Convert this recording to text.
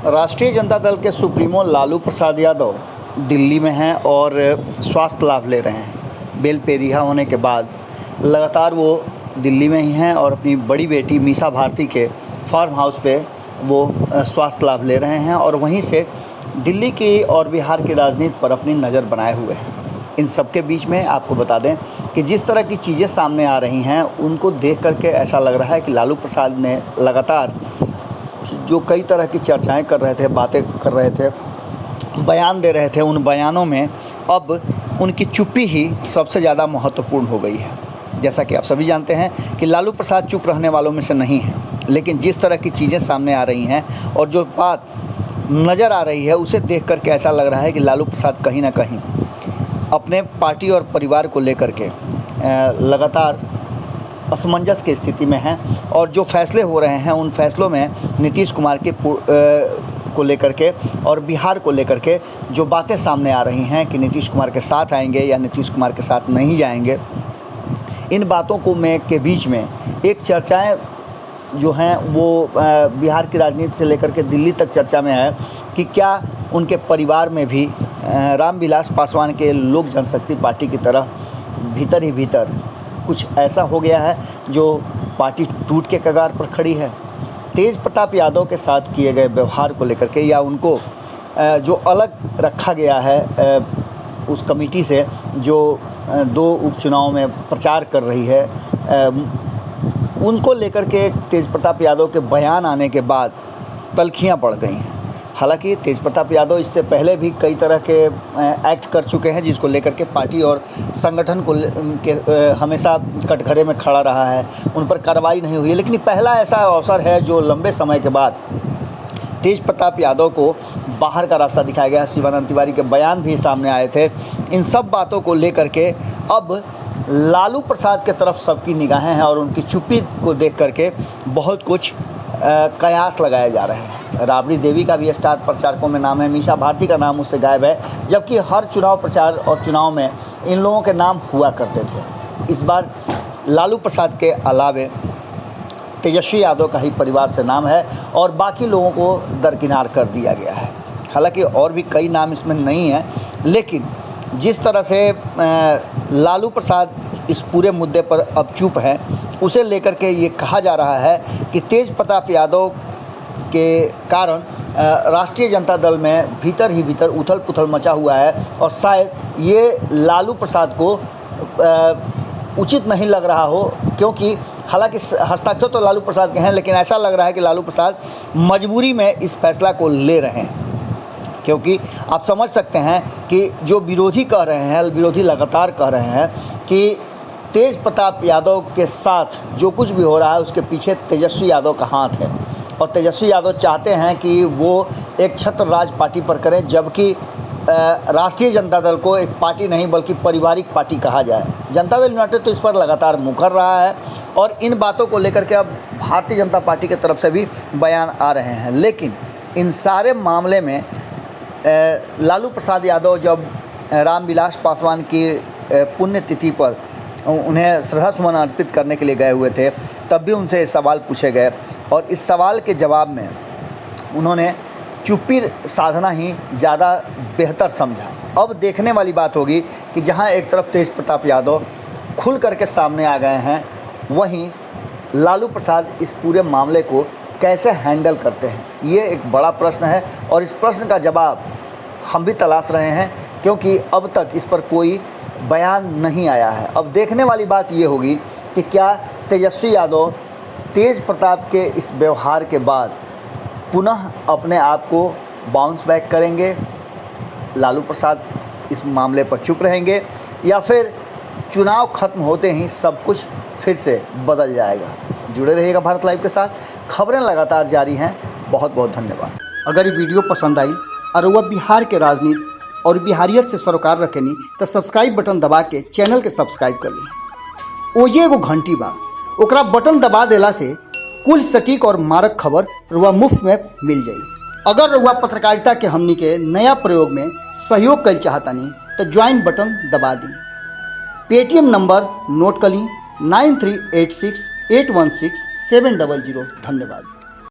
राष्ट्रीय जनता दल के सुप्रीमो लालू प्रसाद यादव दिल्ली में हैं और स्वास्थ्य लाभ ले रहे हैं। बेल पे रिहा होने के बाद लगातार वो दिल्ली में ही हैं और अपनी बड़ी बेटी मीसा भारती के फार्म हाउस पे वो स्वास्थ्य लाभ ले रहे हैं और वहीं से दिल्ली की और बिहार की राजनीति पर अपनी नज़र बनाए हुए हैं। इन सब के बीच में आपको बता दें कि जिस तरह की चीज़ें सामने आ रही हैं उनको देख करके ऐसा लग रहा है कि लालू प्रसाद ने लगातार जो कई तरह की चर्चाएं कर रहे थे, बातें कर रहे थे, बयान दे रहे थे, उन बयानों में अब उनकी चुप्पी ही सबसे ज़्यादा महत्वपूर्ण हो गई है। जैसा कि आप सभी जानते हैं कि लालू प्रसाद चुप रहने वालों में से नहीं हैं, लेकिन जिस तरह की चीज़ें सामने आ रही हैं और जो बात नज़र आ रही है उसे देख करके ऐसा लग रहा है कि लालू प्रसाद कहीं ना कहीं अपने पार्टी और परिवार को लेकर के लगातार असमंजस की स्थिति में हैं और जो फैसले हो रहे हैं उन फैसलों में नीतीश कुमार के को लेकर के और बिहार को लेकर के जो बातें सामने आ रही हैं कि नीतीश कुमार के साथ आएंगे या नीतीश कुमार के साथ नहीं जाएंगे, इन बातों को के बीच में एक चर्चाएं जो हैं वो बिहार की राजनीति से लेकर के दिल्ली तक चर्चा में है कि क्या उनके परिवार में भी रामविलास पासवान के लोक जनशक्ति पार्टी की तरह भीतर ही भीतर कुछ ऐसा हो गया है जो पार्टी टूट के कगार पर खड़ी है। तेज प्रताप यादव के साथ किए गए व्यवहार को लेकर के या उनको जो अलग रखा गया है उस कमेटी से जो 2 उपचुनाव में प्रचार कर रही है, उनको लेकर के तेज प्रताप यादव के बयान आने के बाद तल्खियां बढ़ गई हैं। हालांकि तेज प्रताप यादव इससे पहले भी कई तरह के एक्ट कर चुके हैं जिसको लेकर के पार्टी और संगठन को हमेशा कटघरे में खड़ा रहा है, उन पर कार्रवाई नहीं हुई है। लेकिन पहला ऐसा अवसर है जो लंबे समय के बाद तेज प्रताप यादव को बाहर का रास्ता दिखाया गया। शिवानंद तिवारी के बयान भी सामने आए थे। इन सब बातों को लेकर के अब लालू प्रसाद के तरफ सबकी निगाहें हैं और उनकी चुप्पी को देख करके बहुत कुछ कयास लगाए जा रहे हैं। राबड़ी देवी का भी स्टार प्रचारकों में नाम है, मीसा भारती का नाम उससे गायब है, जबकि हर चुनाव प्रचार और चुनाव में इन लोगों के नाम हुआ करते थे। इस बार लालू प्रसाद के अलावे तेजस्वी यादव का ही परिवार से नाम है और बाकी लोगों को दरकिनार कर दिया गया है। हालांकि और भी कई नाम इसमें नहीं हैं, लेकिन जिस तरह से लालू प्रसाद इस पूरे मुद्दे पर अब चुप हैं, उसे लेकर के ये कहा जा रहा है कि तेज प्रताप यादव के कारण राष्ट्रीय जनता दल में भीतर ही भीतर उथल पुथल मचा हुआ है और शायद ये लालू प्रसाद को उचित नहीं लग रहा हो, क्योंकि हालांकि हस्ताक्षर तो लालू प्रसाद के हैं, लेकिन ऐसा लग रहा है कि लालू प्रसाद मजबूरी में इस फैसला को ले रहे हैं। क्योंकि आप समझ सकते हैं कि जो विरोधी कह रहे हैं, विरोधी लगातार कह रहे हैं कि तेज प्रताप यादव के साथ जो कुछ भी हो रहा है उसके पीछे तेजस्वी यादव का हाथ है और तेजस्वी यादव चाहते हैं कि वो एक छत्र राज पार्टी पर करें, जबकि राष्ट्रीय जनता दल को एक पार्टी नहीं बल्कि पारिवारिक पार्टी कहा जाए। जनता दल यूनाइटेड तो इस पर लगातार मुकर रहा है और इन बातों को लेकर के अब भारतीय जनता पार्टी की तरफ से भी बयान आ रहे हैं। लेकिन इन सारे मामले में लालू प्रसाद यादव जब रामविलास पासवान की पुण्यतिथि पर उन्हें श्रद्धासुमन अर्पित करने के लिए गए हुए थे, तब भी उनसे सवाल पूछे गए और इस सवाल के जवाब में उन्होंने चुप्पी साधना ही ज़्यादा बेहतर समझा। अब देखने वाली बात होगी कि जहां एक तरफ तेज प्रताप यादव खुल करके सामने आ गए हैं, वहीं लालू प्रसाद इस पूरे मामले को कैसे हैंडल करते हैं, ये एक बड़ा प्रश्न है और इस प्रश्न का जवाब हम भी तलाश रहे हैं, क्योंकि अब तक इस पर कोई बयान नहीं आया है। अब देखने वाली बात ये होगी कि क्या तेजस्वी यादव तेज प्रताप के इस व्यवहार के बाद पुनः अपने आप को बाउंस बैक करेंगे, लालू प्रसाद इस मामले पर चुप रहेंगे, या फिर चुनाव खत्म होते ही सब कुछ फिर से बदल जाएगा। जुड़े रहिएगा भारत लाइव के साथ, खबरें लगातार जारी हैं। बहुत बहुत धन्यवाद। अगर ये वीडियो पसंद आई और वह बिहार के राजनीति और बिहारियत से सरोकार रखेनी तो सब्सक्राइब बटन दबा के चैनल के सब्सक्राइब कर ली। ओजे एगो घंटी बा, ओकरा बटन दबा देला से कुल सटीक और मारक खबर रुआ मुफ्त में मिल जाई। अगर रुआ पत्रकारिता के हमनी के नया प्रयोग में सहयोग कर चाहतानी तो ज्वाइन बटन दबा दी। पेटीएम नंबर नोट कर ली 9386816700। धन्यवाद।